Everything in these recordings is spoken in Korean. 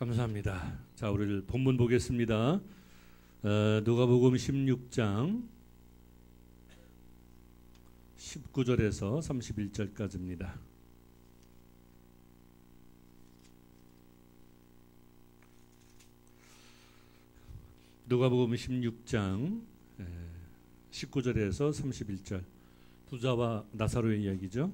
감사합니다. 자, 우리 본문 보겠습니다. 누가복음 16장 19절에서 31절까지입니다. 누가복음 16장 19절에서 31절, 부자와 나사로의 이야기죠.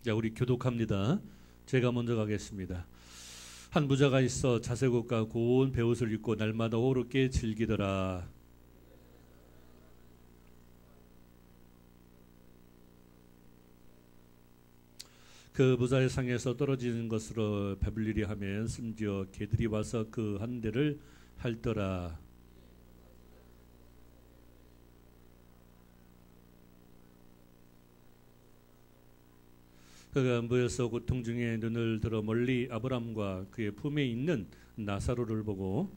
자, 우리 교독합니다. 제가 먼저 가겠습니다. 한 부자가 있어 자색옷과 고운 베옷을 입고 날마다 호롭게 즐기더라. 그 부자의 상에서 떨어지는 것으로 배불리리 하면 심지어 개들이 와서 그 한 대를 핥더라. 그가 모여서 고통 중에 눈을 들어 멀리 아브람과 그의 품에 있는 나사로를 보고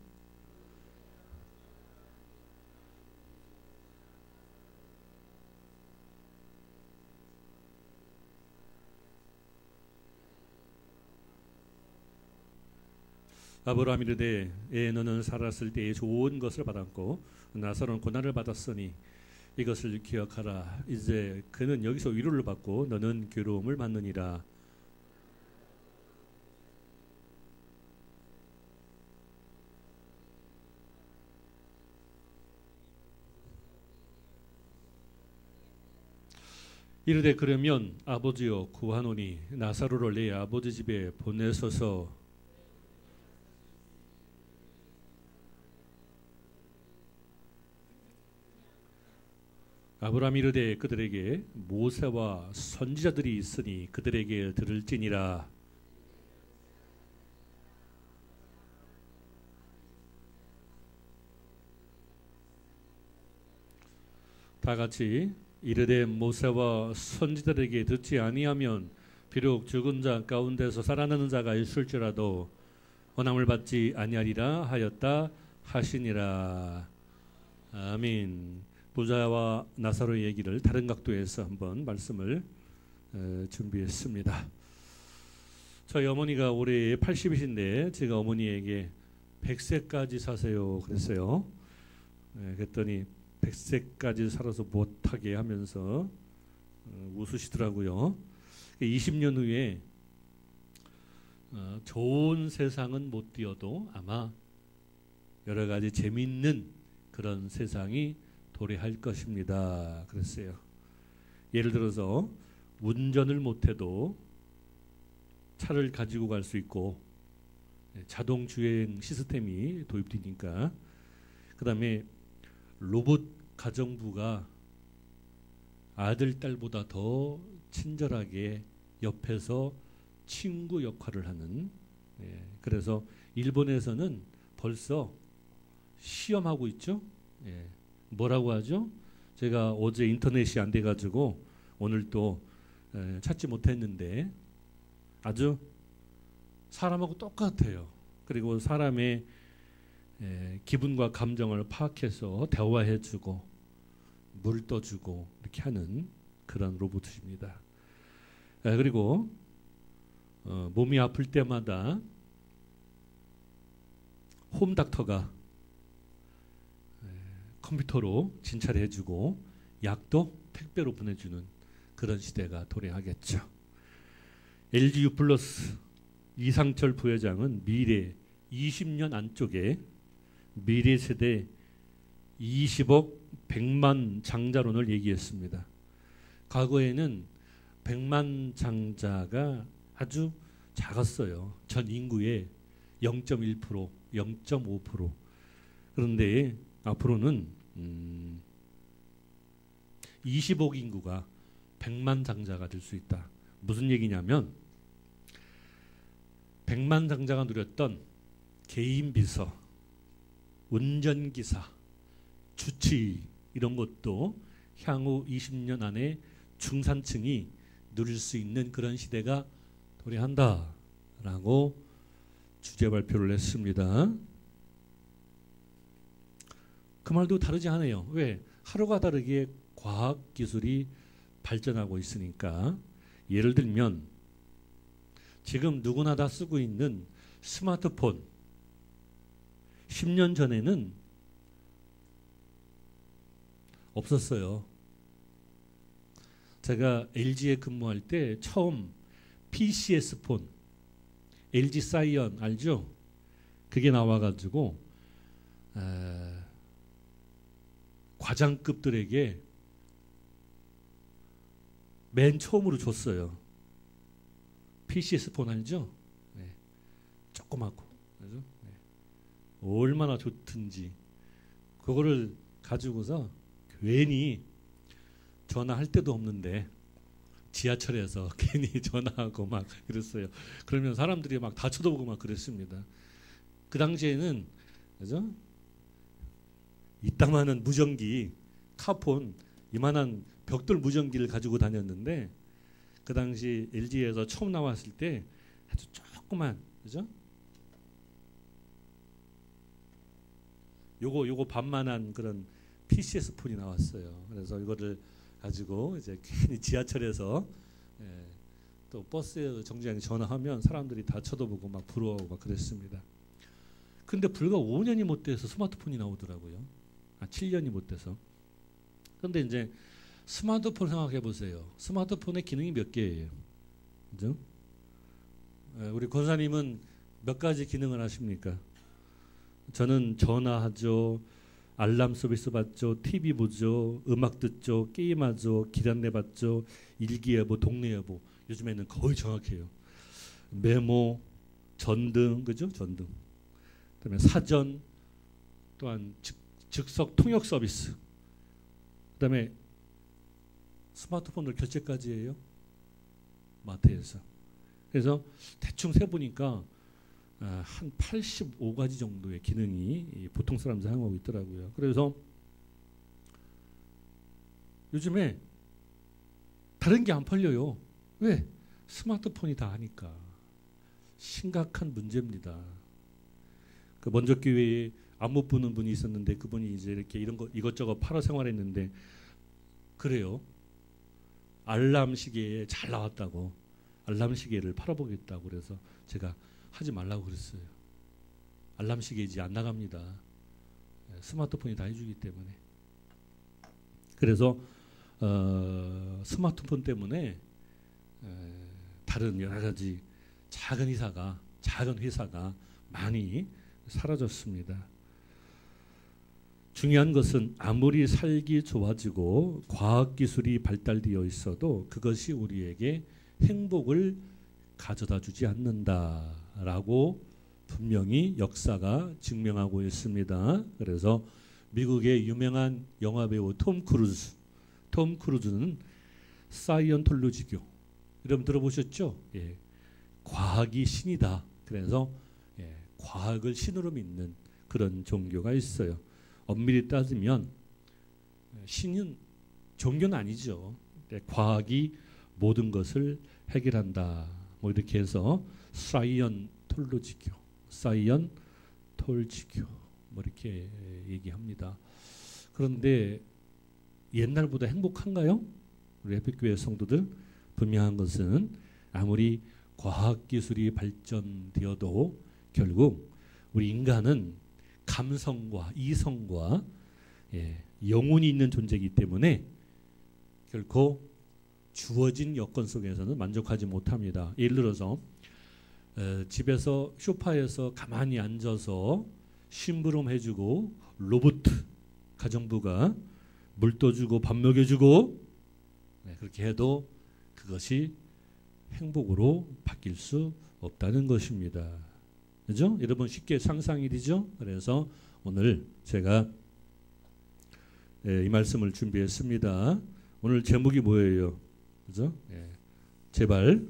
아브라함이 이르되 너는 살았을 때에 좋은 것을 받았고 나사로는 고난을 받았으니 이것을 기억하라. 이제 그는 여기서 위로를 받고 너는 괴로움을 받느니라. 이르되 그러면 아버지여 구하노니 나사로를 내 아버지 집에 보내소서. 아브라함이 이르되 그들에게 모세와 선지자들이 있으니 그들에게 들을지니라. 다 같이 이르되 모세와 선지자들에게 듣지 아니하면 비록 죽은 자 가운데서 살아나는 자가 있을지라도 원함을 받지 아니하리라 하였다 하시니라. 아멘. 부자와 나사로의 얘기를 다른 각도에서 한번 말씀을 준비했습니다. 저희 어머니가 올해 80이신데 제가 어머니에게 100세까지 사세요 그랬어요. 그랬더니 100세까지 살아서 못하게 하면서 웃으시더라고요. 20년 후에 좋은 세상은 못 뛰어도 아마 여러 가지 재미있는 그런 세상이 도래할 것입니다. 그랬어요. 예를 들어서 운전을 못해도 차를 가지고 갈 수 있고 자동 주행 시스템이 도입되니까, 그 다음에 로봇 가정부가 아들 딸보다 더 친절하게 옆에서 친구 역할을 하는, 그래서 일본에서는 벌써 시험하고 있죠. 뭐라고 하죠? 제가 어제 인터넷이 안 돼가지고 오늘 또 찾지 못했는데 아주 사람하고 똑같아요. 그리고 사람의 기분과 감정을 파악해서 대화해주고 물 떠주고 이렇게 하는 그런 로봇입니다. 그리고 몸이 아플 때마다 홈닥터가 컴퓨터로 진찰을 해주고 약도 택배로 보내주는 그런 시대가 도래하겠죠. LGU 플러스 이상철 부회장은 미래 20년 안쪽에 미래 세대 20억 100만 장자론을 얘기했습니다. 과거에는 100만 장자가 아주 작았어요. 전 인구의 0.1%, 0.5%. 그런데 앞으로는 20억 인구가 100만 장자가 될 수 있다. 무슨 얘기냐면 100만 장자가 누렸던 개인 비서, 운전기사, 주치의 이런 것도 향후 20년 안에 중산층이 누릴 수 있는 그런 시대가 도래한다라고 주제 발표를 했습니다. 그 말도 다르지 않아요. 왜? 하루가 다르게 과학기술이 발전하고 있으니까 예를 들면 지금 누구나 다 쓰고 있는 스마트폰 10년 전에는 없었어요. 제가 LG에 근무할 때 처음 PCS 폰, LG 사이언 알죠? 그게 나와가지고 과장급들에게 맨 처음으로 줬어요. PCS 폰 알죠? 네. 조그맣고, 그죠? 네. 얼마나 좋든지 그거를 가지고서 괜히 전화할 데도 없는데 지하철에서 괜히 전화하고 막 그랬어요. 그러면 사람들이 막 다 쳐다보고 막 그랬습니다. 그 당시에는 그죠? 이따만한 무전기 카폰 이만한 벽돌 무전기를 가지고 다녔는데 그 당시 LG에서 처음 나왔을 때 아주 조그만 그죠? 요거 반만한 그런 PCS 폰이 나왔어요. 그래서 이거를 가지고 이제 괜히 지하철에서 또 버스 정류장에 전화하면 사람들이 다 쳐다보고 막 부러워하고 막 그랬습니다. 근데 불과 5년이 못 돼서 스마트폰이 나오더라고요. 7년이 못 돼서. 그런데 이제 스마트폰 생각해 보세요. 스마트폰의 기능이 몇 개예요? 그죠? 우리 권사님은 몇 가지 기능을 하십니까? 저는 전화하죠. 알람 서비스 받죠. TV 보죠. 음악 듣죠. 게임하죠. 길 안내 받죠. 일기예보, 동네예보. 요즘에는 거의 정확해요. 메모, 전등, 그죠? 전등. 그다음에 사전, 또한 즉석 통역 서비스. 그다음에 스마트폰으로 결제까지 해요. 마트에서. 그래서 대충 세보니까 한 85가지 정도의 기능이 보통 사람 사용하고 있더라고요. 그래서 요즘에 다른 게 안 팔려요. 왜? 스마트폰이 다 하니까. 심각한 문제입니다. 그 먼저 교회에 안못 보는 분이 있었는데 그분이 이제 이렇게 이런 거 이것저것 팔아 생활했는데 그래요. 알람 시계에 잘 나왔다고 알람 시계를 팔아보겠다고 그래서 제가 하지 말라고 그랬어요. 알람 시계이지 안 나갑니다. 스마트폰이 다 해주기 때문에. 그래서 스마트폰 때문에 다른 여러 가지 작은 회사가 많이 사라졌습니다. 중요한 것은 아무리 살기 좋아지고 과학기술이 발달되어 있어도 그것이 우리에게 행복을 가져다 주지 않는다라고 분명히 역사가 증명하고 있습니다. 그래서 미국의 유명한 영화배우 톰 크루즈는 사이언톨로지교 여러분 들어보셨죠? 예. 과학이 신이다. 그래서 과학을 신으로 믿는 그런 종교가 있어요. 엄밀히 따지면 신은 종교는 아니죠. 과학이 모든 것을 해결한다. 뭐 이렇게 해서 사이언톨로지교 뭐 이렇게 얘기합니다. 그런데 옛날보다 행복한가요? 우리 햇빛교회 성도들 분명한 것은 아무리 과학기술이 발전되어도 결국 우리 인간은 감성과 이성과 영혼이 있는 존재이기 때문에 결코 주어진 여건 속에서는 만족하지 못합니다. 예를 들어서 집에서 소파에서 가만히 앉아서 심부름 해주고 로봇 가정부가 물 떠주고 밥 먹여주고 그렇게 해도 그것이 행복으로 바뀔 수 없다는 것입니다. 그죠? 여러분 쉽게 상상이 되죠? 그래서 오늘 제가 이 말씀을 준비했습니다. 오늘 제목이 뭐예요? 그죠? 제발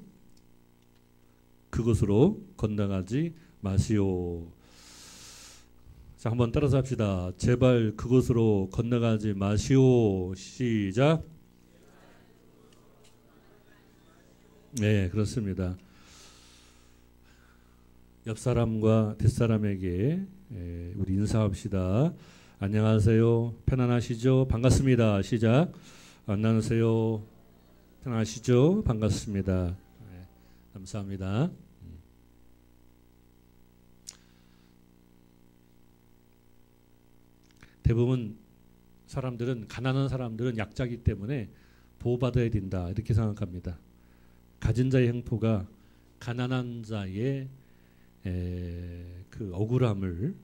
그것으로 건너가지 마시오. 자, 한번 따라서 합시다. 제발 그것으로 건너가지 마시오. 시작. 네, 그렇습니다. 옆 사람과 뒷사람에게 우리 인사합시다. 안녕하세요. 편안하시죠? 반갑습니다. 시작. 안녕하세요. 안녕하시죠? 반갑습니다. 네, 감사합니다. 대부분 사람들은 가난한 사람들은 약자이기 때문에 보호받아야 된다 이렇게 생각합니다. 가진 자의 행포가 가난한 자의 그 억울함을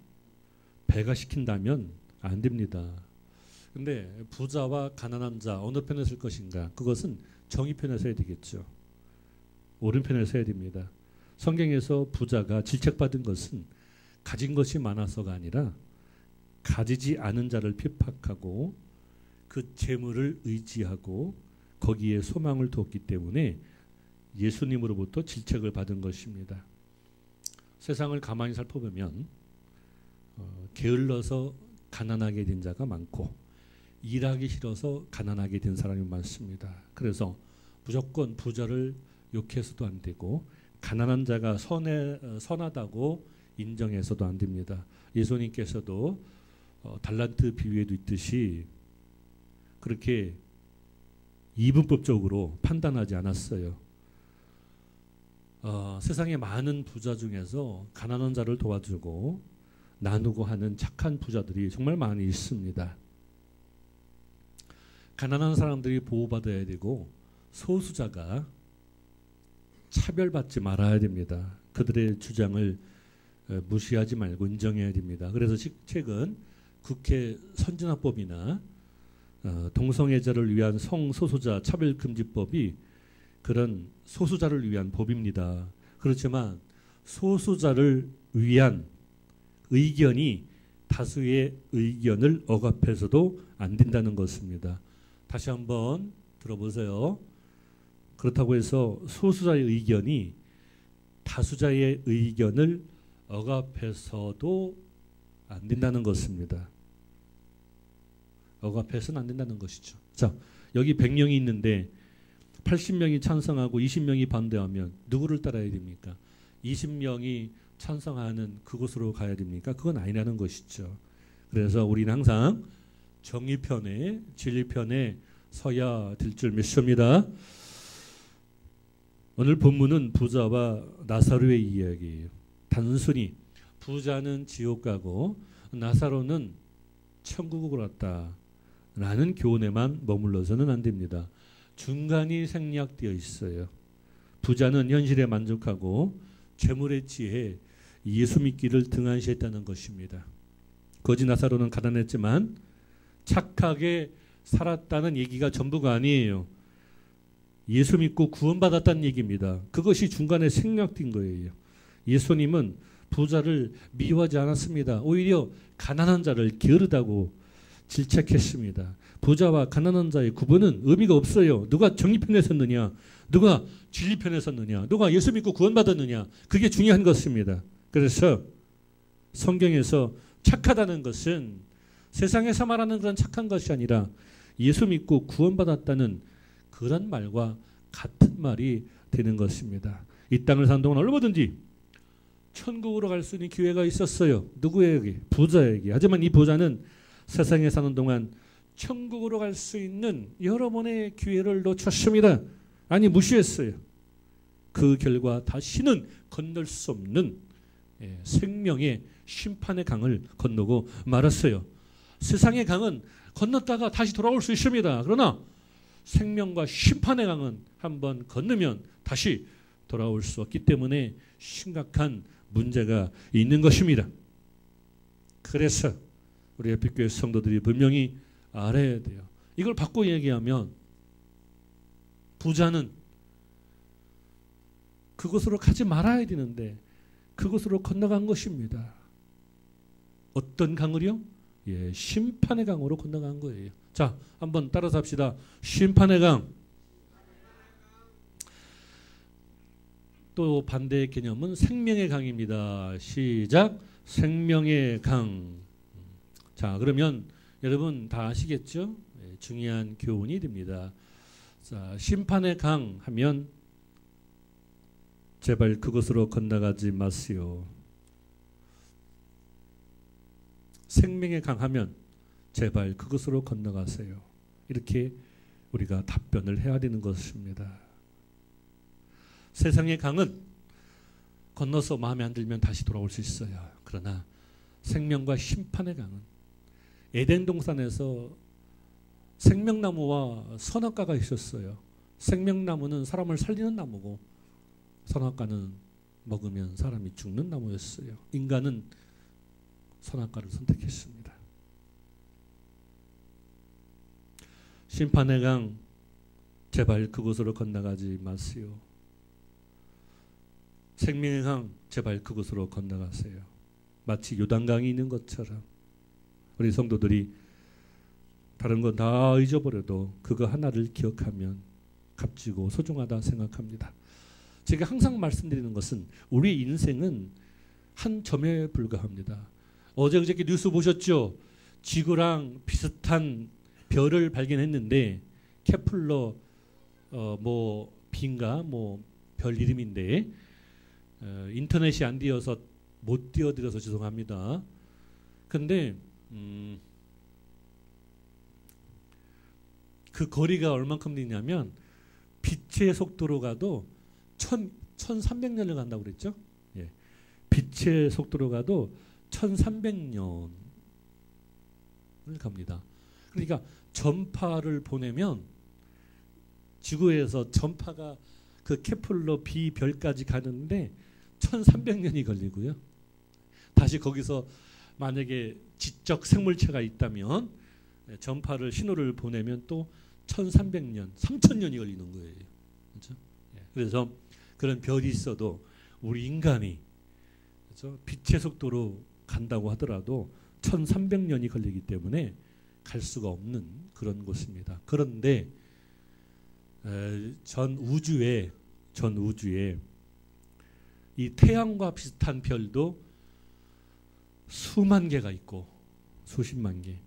배가시킨다면 안 됩니다. 근데 부자와 가난한 자 어느 편에 설 것인가? 그것은 정의편에 서야 되겠죠. 오른편에 서야 됩니다. 성경에서 부자가 질책받은 것은 가진 것이 많아서가 아니라 가지지 않은 자를 핍박하고 그 재물을 의지하고 거기에 소망을 두었기 때문에 예수님으로부터 질책을 받은 것입니다. 세상을 가만히 살펴보면 게을러서 가난하게 된 자가 많고 일하기 싫어서 가난하게 된 사람이 많습니다. 그래서 무조건 부자를 욕해서도 안 되고 가난한 자가 선하다고 인정해서도 안 됩니다. 예수님께서도 달란트 비유에도 있듯이 그렇게 이분법적으로 판단하지 않았어요. 세상에 많은 부자 중에서 가난한 자를 도와주고 나누고 하는 착한 부자들이 정말 많이 있습니다. 가난한 사람들이 보호받아야 되고 소수자가 차별받지 말아야 됩니다. 그들의 주장을 무시하지 말고 인정해야 됩니다. 그래서 최근 국회 선진화법이나 동성애자를 위한 성소수자 차별금지법이 그런 소수자를 위한 법입니다. 그렇지만 소수자를 위한 의견이 다수의 의견을 억압해서도 안 된다는 것입니다. 다시 한번 들어보세요. 그렇다고 해서 소수자의 의견이 다수자의 의견을 억압해서도 안 된다는 것입니다. 억압해서는 안 된다는 것이죠. 자, 여기 100명이 있는데 80명이 찬성하고 20명이 반대하면 누구를 따라야 됩니까? 20명이 찬성하는 그곳으로 가야 됩니까? 그건 아니라는 것이죠. 그래서 우리는 항상 정의편에 진리편에 서야 될 줄 믿습니다. 오늘 본문은 부자와 나사로의 이야기예요. 단순히 부자는 지옥 가고 나사로는 천국으로 갔다라는 교훈에만 머물러서는 안 됩니다. 중간이 생략되어 있어요. 부자는 현실에 만족하고 재물에 취해 예수 믿기를 등한시했다는 것입니다. 거지 나사로는 가난했지만 착하게 살았다는 얘기가 전부가 아니에요. 예수 믿고 구원받았다는 얘기입니다. 그것이 중간에 생략된 거예요. 예수님은 부자를 미워하지 않았습니다. 오히려 가난한 자를 게으르다고 질책했습니다. 부자와 가난한 자의 구분은 의미가 없어요. 누가 정의편에 섰느냐, 누가 진리편에 섰느냐, 누가 예수 믿고 구원받았느냐, 그게 중요한 것입니다. 그래서 성경에서 착하다는 것은 세상에서 말하는 그런 착한 것이 아니라 예수 믿고 구원받았다는 그런 말과 같은 말이 되는 것입니다. 이 땅을 사는 동안 얼마든지 천국으로 갈 수 있는 기회가 있었어요. 누구에게? 부자에게. 하지만 이 부자는 세상에 사는 동안 천국으로 갈 수 있는 여러 번의 기회를 놓쳤습니다. 아니 무시했어요. 그 결과 다시는 건널 수 없는 생명의 심판의 강을 건너고 말았어요. 세상의 강은 건넜다가 다시 돌아올 수 있습니다. 그러나 생명과 심판의 강은 한번 건너면 다시 돌아올 수 없기 때문에 심각한 문제가 있는 것입니다. 그래서 우리 에픽교회 성도들이 분명히 알아야 돼요. 이걸 바꿔 얘기하면 부자는 그곳으로 가지 말아야 되는데 그곳으로 건너간 것입니다. 어떤 강을요? 예, 심판의 강으로 건너간 거예요. 자, 한번 따라서 합시다. 심판의 강. 또 반대의 개념은 생명의 강입니다. 시작. 생명의 강. 자, 그러면 여러분 다 아시겠죠? 예, 중요한 교훈이 됩니다. 자, 심판의 강 하면 제발 그곳으로 건너가지 마시오. 생명의 강 하면 제발 그것으로 건너가세요. 이렇게 우리가 답변을 해야 되는 것입니다. 세상의 강은 건너서 마음에 안 들면 다시 돌아올 수 있어요. 그러나 생명과 심판의 강은 에덴 동산에서 생명나무와 선악과가 있었어요. 생명나무는 사람을 살리는 나무고 선악과는 먹으면 사람이 죽는 나무였어요. 인간은 선악과를 선택했습니다. 심판의 강, 제발 그곳으로 건너가지 마시오. 생명의 강, 제발 그곳으로 건너가세요. 마치 요단강이 있는 것처럼 우리 성도들이 다른 건 다 잊어버려도 그거 하나를 기억하면 값지고 소중하다 생각합니다. 제가 항상 말씀드리는 것은 우리 인생은 한 점에 불과합니다. 어제 그저께 뉴스 보셨죠? 지구랑 비슷한 별을 발견했는데 케플러 B인가 별 이름인데 인터넷이 안 되어서 못 띄워드려서 죄송합니다. 근데 그 거리가 얼만큼 되냐면 빛의 속도로 가도 1300년을 간다고 그랬죠? 예. 빛의 속도로 가도 1300년을 갑니다. 그러니까 전파를 보내면 지구에서 전파가 그 케플러 B 별까지 가는데 1300년이 걸리고요. 다시 거기서 만약에 지적 생물체가 있다면 전파를 신호를 보내면 또 1300년, 3000년이 걸리는 거예요. 그렇죠? 그래서 그런 별이 있어도 우리 인간이 그렇죠? 빛의 속도로 간다고 하더라도 1300년이 걸리기 때문에 갈 수가 없는 그런 곳입니다. 그런데 전 우주에 이 태양과 비슷한 별도 수만 개가 있고 수십만 개,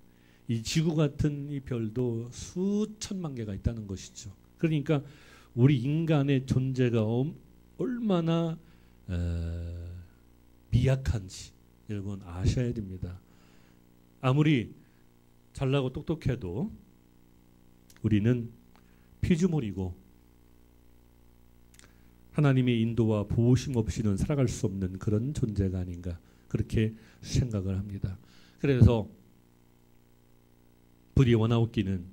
이 지구 같은 이 별도 수천만 개가 있다는 것이죠. 그러니까 우리 인간의 존재가 얼마나 미약한지 여러분 아셔야 됩니다. 아무리 잘나고 똑똑해도 우리는 피조물이고 하나님의 인도와 보호심 없이는 살아갈 수 없는 그런 존재가 아닌가 그렇게 생각을 합니다. 그래서 부디 원하옵기는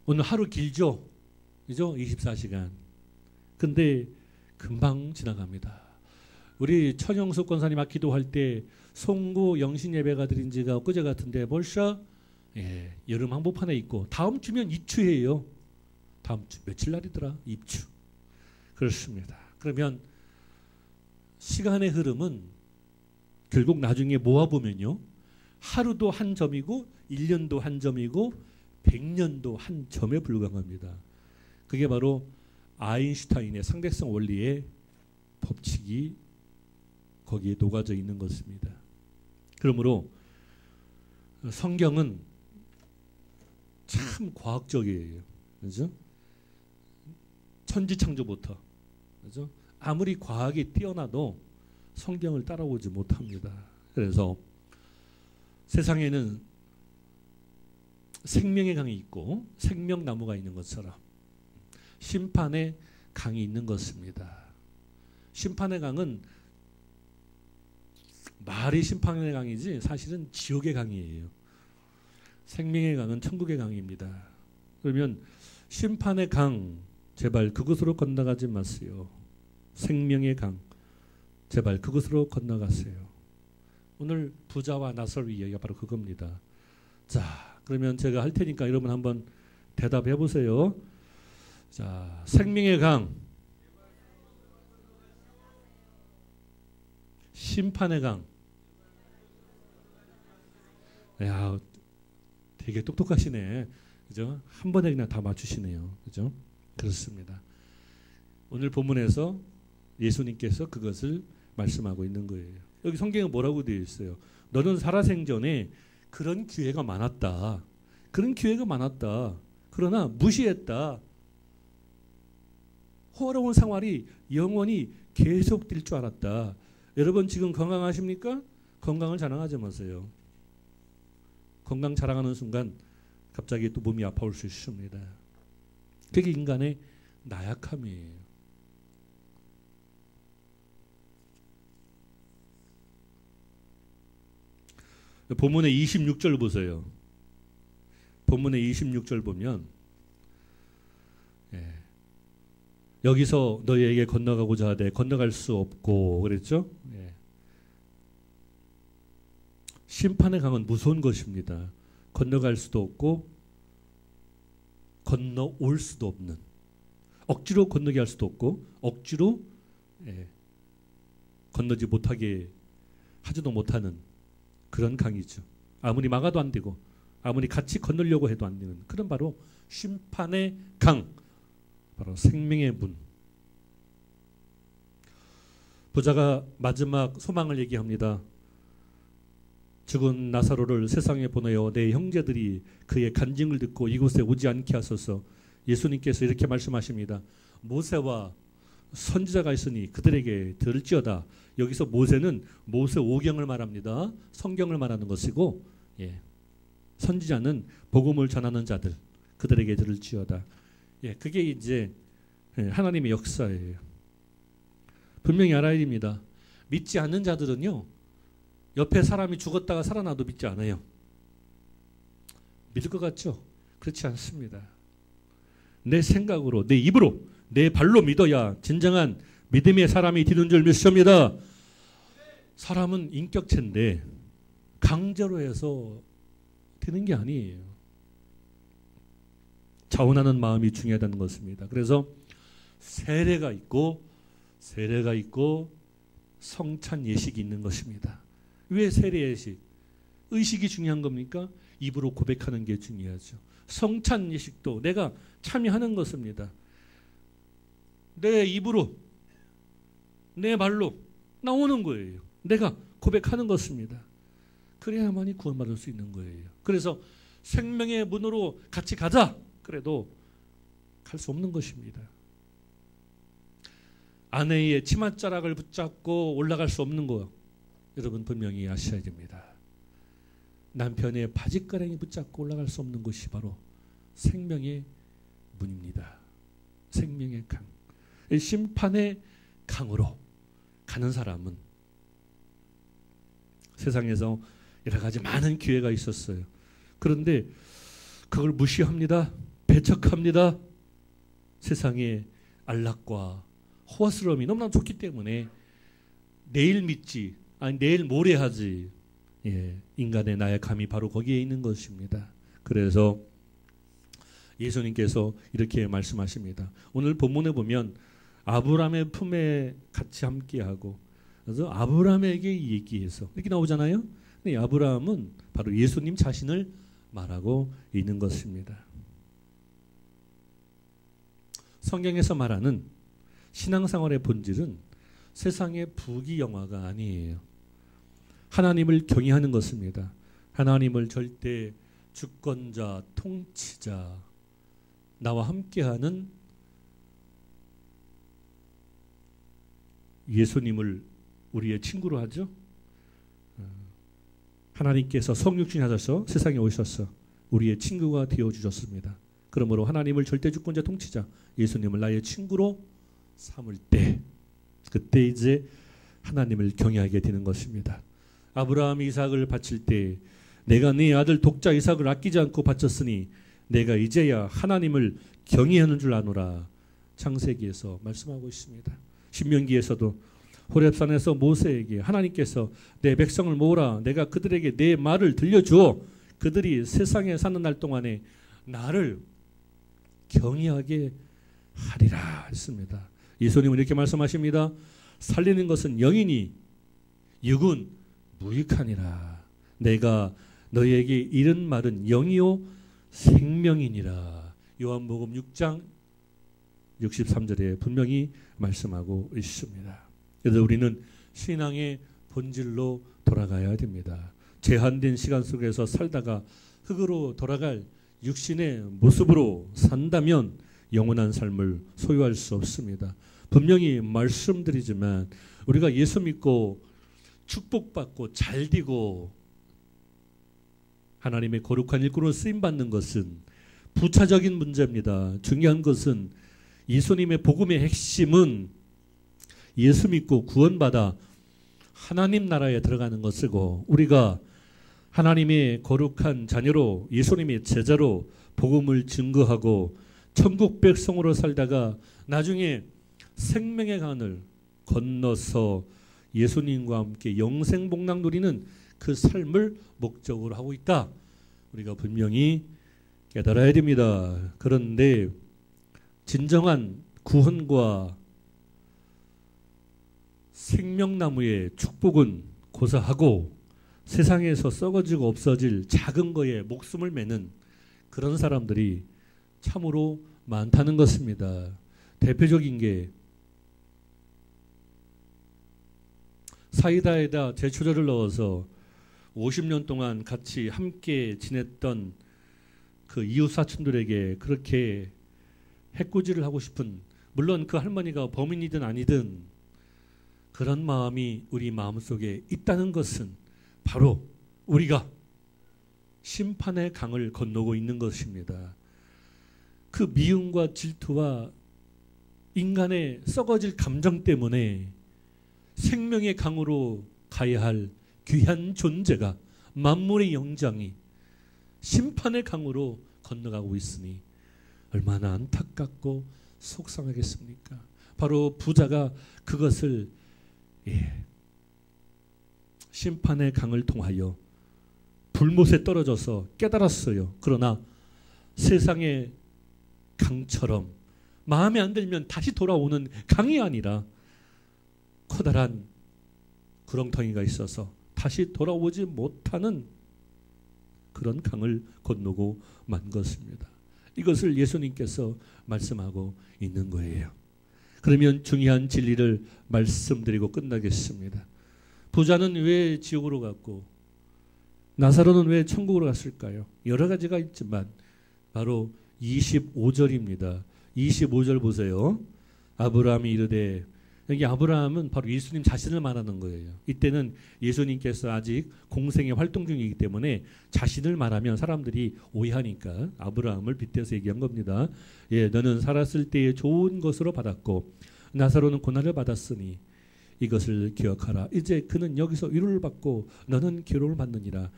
오늘 하루 길죠? 그죠? 24시간. 근데 금방 지나갑니다. 우리 천영숙 권사님 기도할 때 송구 영신 예배가 드린 지가 엊그제 같은데 벌써 여름 한복판에 있고 다음 주면 입추예요. 다음 주 며칠 날이더라? 입추. 그렇습니다. 그러면 시간의 흐름은 결국 나중에 모아보면요. 하루도 한 점이고 1년도 한 점이고 100년도 한 점에 불과합니다. 그게 바로 아인슈타인의 상대성 원리의 법칙이 거기에 녹아져 있는 것입니다. 그러므로 성경은 참 과학적이에요. 그죠? 천지창조부터. 그죠? 아무리 과학이 뛰어나도 성경을 따라오지 못합니다. 그래서 세상에는 생명의 강이 있고 생명나무가 있는 것처럼 심판의 강이 있는 것입니다. 심판의 강은 말이 심판의 강이지 사실은 지옥의 강이에요. 생명의 강은 천국의 강입니다. 그러면 심판의 강 제발 그곳으로 건너가지 마세요. 생명의 강 제발 그곳으로 건너가세요. 오늘 부자와 나설 이야기가 바로 그겁니다. 자, 그러면 제가 할 테니까 여러분 한번 대답해 보세요. 자, 생명의 강, 심판의 강. 야, 되게 똑똑하시네. 그죠? 한 번에 그냥 다 맞추시네요. 그죠? 그렇습니다. 오늘 본문에서 예수님께서 그것을 말씀하고 있는 거예요. 여기 성경에 뭐라고 되어 있어요? 너는 살아생전에 그런 기회가 많았다. 그런 기회가 많았다. 그러나 무시했다. 호화로운 생활이 영원히 계속될 줄 알았다. 여러분 지금 건강하십니까? 건강을 자랑하지 마세요. 건강 자랑하는 순간 갑자기 또 몸이 아파올 수 있습니다. 그게 인간의 나약함이에요. 본문의 26절 보세요. 본문의 26절 보면 여기서 너희에게 건너가고자 하되 건너갈 수 없고 그랬죠? 심판의 강은 무서운 것입니다. 건너갈 수도 없고 건너올 수도 없는, 억지로 건너게 할 수도 없고 억지로 건너지 못하게 하지도 못하는 그런 강이죠. 아무리 막아도 안 되고 아무리 같이 건너려고 해도 안 되는 그런 바로 심판의 강, 바로 생명의 문. 부자가 마지막 소망을 얘기합니다. 죽은 나사로를 세상에 보내어 내 형제들이 그의 간증을 듣고 이곳에 오지 않게 하소서. 예수님께서 이렇게 말씀하십니다. 모세와 선지자가 있으니 그들에게 들을지어다. 여기서 모세는 모세 오경을 말합니다. 성경을 말하는 것이고, 선지자는 복음을 전하는 자들, 그들에게 들을지어다. 그게 이제 하나님의 역사예요. 분명히 알아야 됩니다. 믿지 않는 자들은요, 옆에 사람이 죽었다가 살아나도 믿지 않아요. 믿을 것 같죠? 그렇지 않습니다. 내 생각으로, 내 입으로, 내 발로 믿어야 진정한 믿음의 사람이 되는 줄 믿습니다. 사람은 인격체인데 강제로 해서 되는 게 아니에요. 자원하는 마음이 중요하다는 것입니다. 그래서 세례가 있고 성찬 예식이 있는 것입니다. 왜 세례 예식? 의식이 중요한 겁니까? 입으로 고백하는 게 중요하죠. 성찬 예식도 내가 참여하는 것입니다. 내 입으로, 내 말로 나오는 거예요. 내가 고백하는 것입니다. 그래야만이 구원받을 수 있는 거예요. 그래서 생명의 문으로 같이 가자. 그래도 갈 수 없는 것입니다. 아내의 치맛자락을 붙잡고 올라갈 수 없는 거 여러분 분명히 아셔야 됩니다. 남편의 바짓가랑이 붙잡고 올라갈 수 없는 것이 바로 생명의 문입니다. 생명의 강. 심판의 강으로 가는 사람은 세상에서 여러 가지 많은 기회가 있었어요. 그런데 그걸 무시합니다. 배척합니다. 세상의 안락과 호화스러움이 너무나 좋기 때문에 내일 믿지, 아니 내일 모레 하지. 인간의 나약함이 바로 거기에 있는 것입니다. 그래서 예수님께서 이렇게 말씀하십니다. 오늘 본문에 보면 아브라함의 품에 같이 함께하고, 그래서 아브라함에게 얘기해서 이렇게 나오잖아요. 근데 아브라함은 바로 예수님 자신을 말하고 있는 것입니다. 성경에서 말하는 신앙생활의 본질은 세상의 부귀영화가 아니에요. 하나님을 경외하는 것입니다. 하나님을 절대 주권자, 통치자, 나와 함께하는 예수님을 우리의 친구로 하죠. 하나님께서 성육신 하셔서 세상에 오셔서 우리의 친구가 되어주셨습니다. 그러므로 하나님을 절대 주권자, 통치자, 예수님을 나의 친구로 삼을 때, 그때 이제 하나님을 경외하게 되는 것입니다. 아브라함이 이삭을 바칠 때 내가 네 아들 독자 이삭을 아끼지 않고 바쳤으니 내가 이제야 하나님을 경외하는 줄 아노라. 창세기에서 말씀하고 있습니다. 신명기에서도 호렙산에서 모세에게 하나님께서 내 백성을 모으라. 내가 그들에게 내 말을 들려주어 그들이 세상에 사는 날 동안에 나를 경외하게 하리라 했습니다. 예수님은 이렇게 말씀하십니다. 살리는 것은 영이니 육은 무익하니라. 내가 너희에게 이른 말은 영이요 생명이니라. 요한복음 6장 63절에 분명히 말씀하고 있습니다. 그래서 우리는 신앙의 본질로 돌아가야 됩니다. 제한된 시간 속에서 살다가 흙으로 돌아갈 육신의 모습으로 산다면 영원한 삶을 소유할 수 없습니다. 분명히 말씀드리지만 우리가 예수 믿고 축복받고 잘되고 하나님의 거룩한 일꾼으로 쓰임받는 것은 부차적인 문제입니다. 중요한 것은 예수님의 복음의 핵심은 예수 믿고 구원받아 하나님 나라에 들어가는 것이고, 우리가 하나님의 거룩한 자녀로 예수님의 제자로 복음을 증거하고 천국 백성으로 살다가 나중에 생명의 강을 건너서 예수님과 함께 영생 복락 누리는 그 삶을 목적으로 하고 있다. 우리가 분명히 깨달아야 됩니다. 그런데 진정한 구원과 생명나무의 축복은 고사하고 세상에서 썩어지고 없어질 작은 거에 목숨을 매는 그런 사람들이 참으로 많다는 것입니다. 대표적인 게 사이다에다 제초제를 넣어서 50년 동안 같이 함께 지냈던 그 이웃 사촌들에게 그렇게 해코지를 하고 싶은, 물론 그 할머니가 범인이든 아니든 그런 마음이 우리 마음속에 있다는 것은 바로 우리가 심판의 강을 건너고 있는 것입니다. 그 미움과 질투와 인간의 썩어질 감정 때문에 생명의 강으로 가야 할 귀한 존재가, 만물의 영장이 심판의 강으로 건너가고 있으니 얼마나 안타깝고 속상하겠습니까? 바로 부자가 그것을 심판의 강을 통하여 불못에 떨어져서 깨달았어요. 그러나 세상의 강처럼 마음에 안 들면 다시 돌아오는 강이 아니라 커다란 구렁텅이가 있어서 다시 돌아오지 못하는 그런 강을 건너고 만 것입니다. 이것을 예수님께서 말씀하고 있는 거예요. 그러면 중요한 진리를 말씀드리고 끝나겠습니다. 부자는 왜 지옥으로 갔고 나사로는 왜 천국으로 갔을까요? 여러 가지가 있지만 바로 25절입니다. 25절 보세요. 아브라함이 이르되, 여기 아브라함은 바로 예수님 자신을 말하는 거예요. 이때는 예수님께서 아직 공생의 활동 중이기 때문에 자신을 말하면 사람들이 오해하니까 아브라함을 빗대서 얘기한 겁니다. 너는 살았을 때에 좋은 것으로 받았고 나사로는 고난을 받았으니 이것을 기억하라. 이제 그는 여기서 위로를 받고 너는 기로를 받느니라.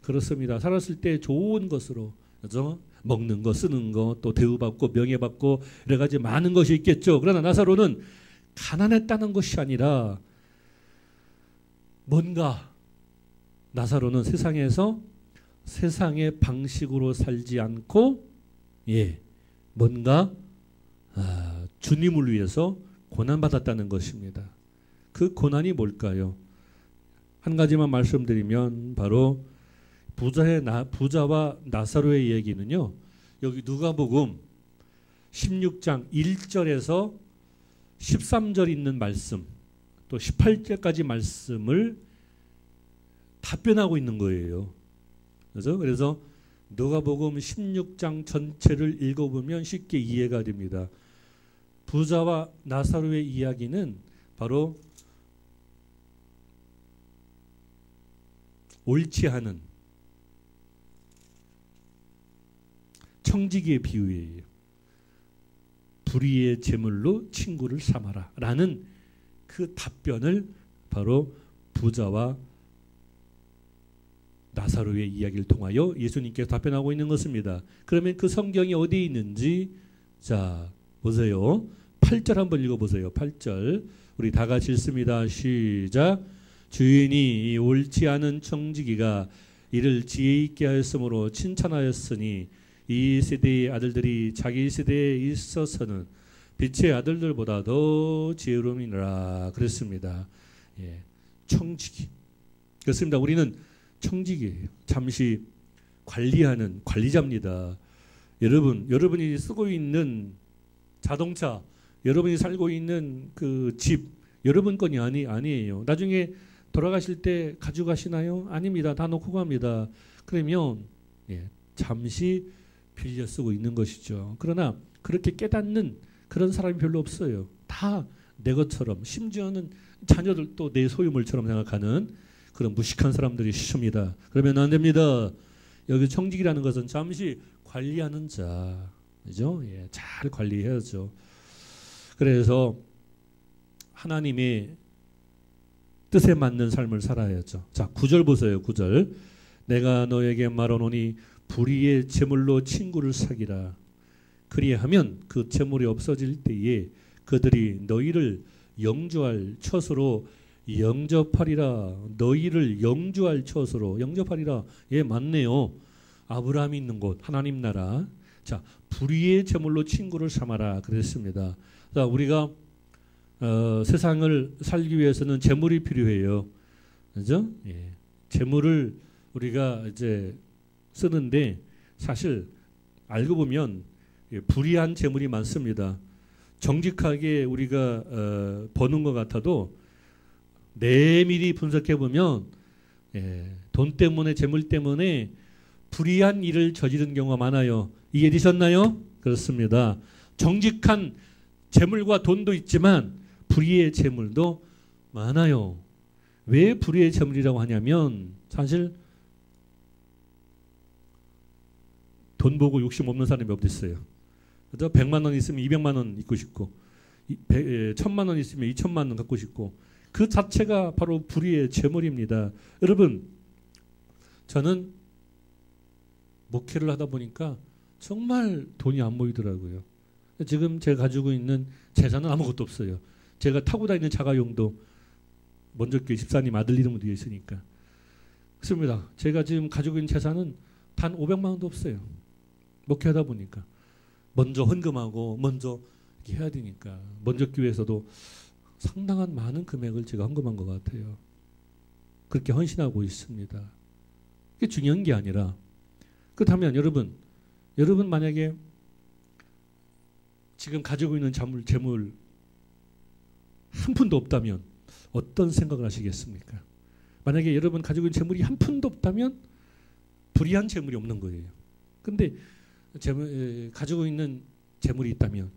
그렇습니다. 살았을 때 좋은 것으로, 그죠? 먹는 거, 쓰는 거, 또 대우받고 명예받고 여러 가지 많은 것이 있겠죠. 그러나 나사로는 가난했다는 것이 아니라 뭔가 나사로는 세상에서 세상의 방식으로 살지 않고 뭔가 주님을 위해서 고난받았다는 것입니다. 그 고난이 뭘까요? 한 가지만 말씀드리면 바로 부자와 나사로의 얘기는요. 여기 누가복음 16장 1절에서 13절 있는 말씀, 또 18절까지 말씀을 답변하고 있는 거예요. 그래서 누가복음 16장 전체를 읽어보면 쉽게 이해가 됩니다. 부자와 나사로의 이야기는 바로 옳지 않은 청지기의 비유예요. 불의의 제물로 친구를 삼아라 라는 그 답변을 바로 부자와 나사로의 이야기를 통하여 예수님께서 답변하고 있는 것입니다. 그러면 그 성경이 어디에 있는지, 자 보세요. 8절 한번 읽어보세요. 8절 우리 다 같이 읽습니다. 시작. 주인이 이 옳지 않은 청지기가 이를 지혜 있게 하였으므로 칭찬하였으니 이 세대의 아들들이 자기 세대에 있어서는 빛의 아들들보다 더 지혜로움이라 그랬습니다. 청지기. 그렇습니다. 우리는 청지기예요. 잠시 관리하는 관리자입니다. 여러분이 쓰고 있는 자동차, 여러분이 살고 있는 그 집, 여러분 건이 아니에요. 나중에 돌아가실 때 가져가시나요? 아닙니다. 다 놓고 갑니다. 그러면 잠시 빌려 쓰고 있는 것이죠. 그러나 그렇게 깨닫는 그런 사람이 별로 없어요. 다 내 것처럼, 심지어는 자녀들도 내 소유물처럼 생각하는 그런 무식한 사람들이 있습니다. 그러면 안 됩니다. 여기 청지기라는 것은 잠시 관리하는 자, 그죠? 예, 잘 관리해야죠. 그래서 하나님의 뜻에 맞는 삶을 살아야죠. 자, 9절 보세요. 9절. 내가 너에게 말하노니 불의의 제물로 친구를 사귀라. 그리하면 그 제물이 없어질 때에 그들이 너희를 영주할 처소로 영접하리라. 너희를 영주할 처소로 영접하리라. 예, 맞네요. 아브라함이 있는 곳, 하나님 나라. 자, 불의의 제물로 친구를 삼아라 그랬습니다. 자, 우리가 세상을 살기 위해서는 재물이 필요해요. 그죠? 예. 재물을 우리가 이제 쓰는데 사실 알고 보면 불의한 재물이 많습니다. 정직하게 우리가 버는 것 같아도 내밀히 분석해 보면 돈 때문에 재물 때문에 불의한 일을 저지른 경우가 많아요. 이해되셨나요? 그렇습니다. 정직한 재물과 돈도 있지만 불의의 재물도 많아요. 왜 불의의 재물이라고 하냐면 사실 돈 보고 욕심 없는 사람이 어딨어요. 그죠? 100만 원 있으면 200만 원 있고 싶고 1000만 원 있으면 2000만 원 갖고 싶고 그 자체가 바로 불의의 재물입니다. 여러분, 저는 목회를 하다 보니까 정말 돈이 안 모이더라고요. 지금 제가 가지고 있는 재산은 아무것도 없어요. 제가 타고 다니는 자가용도 먼저교회 집사님 아들 이름으로 되어 있으니까. 그렇습니다. 제가 지금 가지고 있는 재산은 단 500만 원도 없어요. 목회하다 보니까. 먼저 헌금하고 먼저 이렇게 해야 되니까. 먼저교회에서도 상당한 많은 금액을 제가 헌금한 것 같아요. 그렇게 헌신하고 있습니다. 그게 중요한 게 아니라 그렇다면 여러분 만약에 지금 가지고 있는 재물 한 푼도 없다면 어떤 생각을 하시겠습니까? 만약에 여러분 가지고 있는 재물이 한 푼도 없다면 불의한 재물이 없는 거예요. 근데 가지고 있는 재물이 있다면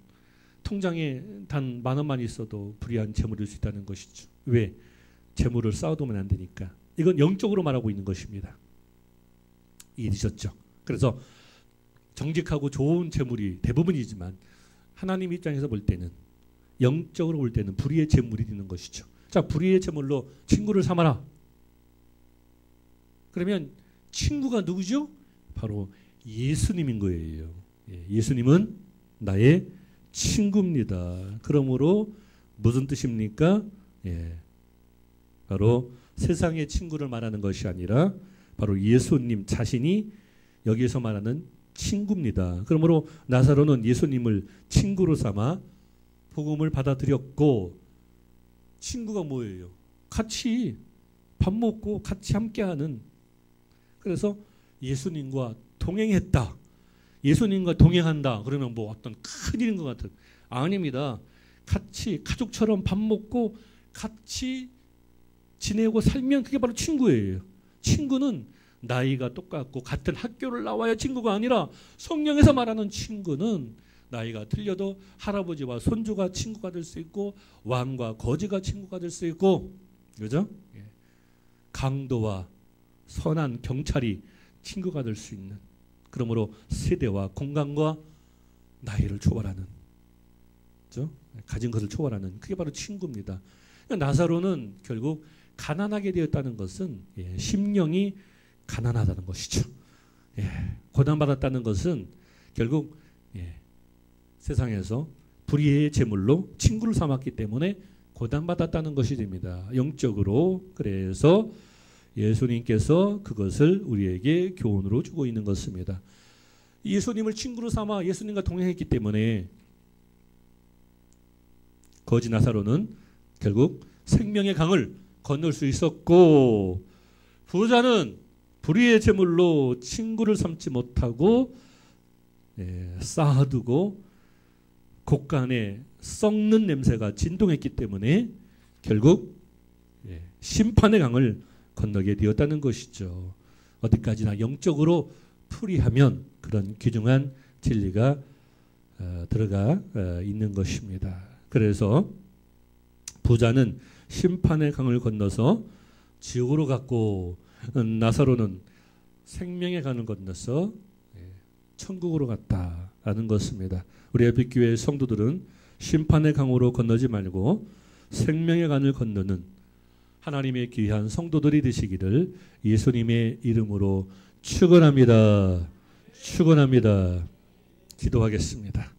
통장에 단 10,000원만 있어도 불의한 재물일 수 있다는 것이죠. 왜? 재물을 쌓아두면 안 되니까. 이건 영적으로 말하고 있는 것입니다. 이해되셨죠? 그래서 정직하고 좋은 재물이 대부분이지만 하나님 입장에서 볼 때는 영적으로 볼 때는 불의의 재물이 되는 것이죠. 자, 불의의 재물로 친구를 삼아라. 그러면 친구가 누구죠? 바로 예수님인 거예요. 예수님은 나의 친구입니다. 그러므로 무슨 뜻입니까? 바로 세상의 친구를 말하는 것이 아니라 바로 예수님 자신이 여기에서 말하는 친구입니다. 그러므로 나사로는 예수님을 친구로 삼아 복음을 받아들였고, 친구가 뭐예요? 같이 밥 먹고 같이 함께하는. 그래서 예수님과 동행했다. 예수님과 동행한다. 그러면 뭐 어떤 큰일인 것 같은. 아닙니다. 같이 가족처럼 밥 먹고 같이 지내고 살면 그게 바로 친구예요. 친구는 나이가 똑같고 같은 학교를 나와야 친구가 아니라 성령에서 말하는 친구는 나이가 틀려도 할아버지와 손주가 친구가 될 수 있고 왕과 거지가 친구가 될 수 있고, 그죠? 강도와 선한 경찰이 친구가 될 수 있는. 그러므로 세대와 공간과 나이를 초월하는, 그죠? 가진 것을 초월하는, 그게 바로 친구입니다. 나사로는 결국 가난하게 되었다는 것은 심령이 가난하다는 것이죠. 고난받았다는 것은 결국 세상에서 불의의 제물로 친구를 삼았기 때문에 고난받았다는 것이 됩니다. 영적으로. 그래서 예수님께서 그것을 우리에게 교훈으로 주고 있는 것입니다. 예수님을 친구로 삼아 예수님과 동행했기 때문에 거지 나사로는 결국 생명의 강을 건널 수 있었고, 부자는 불의의 제물로 친구를 삼지 못하고 쌓아두고 곳간에 썩는 냄새가 진동했기 때문에 결국 심판의 강을 건너게 되었다는 것이죠. 어디까지나 영적으로 풀이하면 그런 귀중한 진리가 들어가 있는 것입니다. 그래서 부자는 심판의 강을 건너서 지옥으로 갔고, 나사로는 생명의 강을 건너서 천국으로 갔다라는 것입니다. 우리 에픽교회 성도들은 심판의 강으로 건너지 말고 생명의 강을 건너는 하나님의 귀한 성도들이 되시기를 예수님의 이름으로 축원합니다. 축원합니다. 기도하겠습니다.